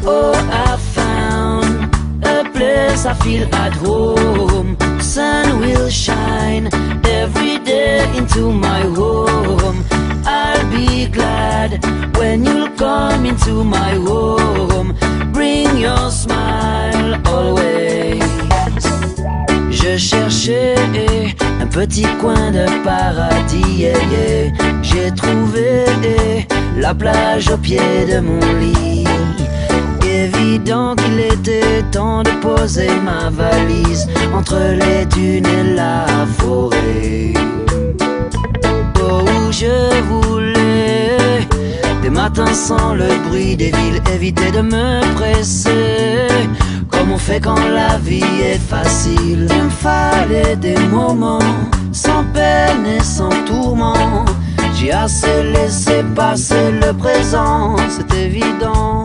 Oh, I found a place I feel at home. Sun will shine every day into my home. I'll be glad when you'll come into my home. Bring your smile always. Je cherchais un petit coin de paradis, yeah, yeah. J'ai trouvé la plage au pied de mon lit. Évident qu'il était temps de poser ma valise entre les dunes et la forêt. Oh, je voulais des matins sans le bruit des villes, éviter de me presser comme on fait quand la vie est facile. Il me fallait des moments sans peine et sans tourment. J'ai assez laissé passer le présent, c'est évident.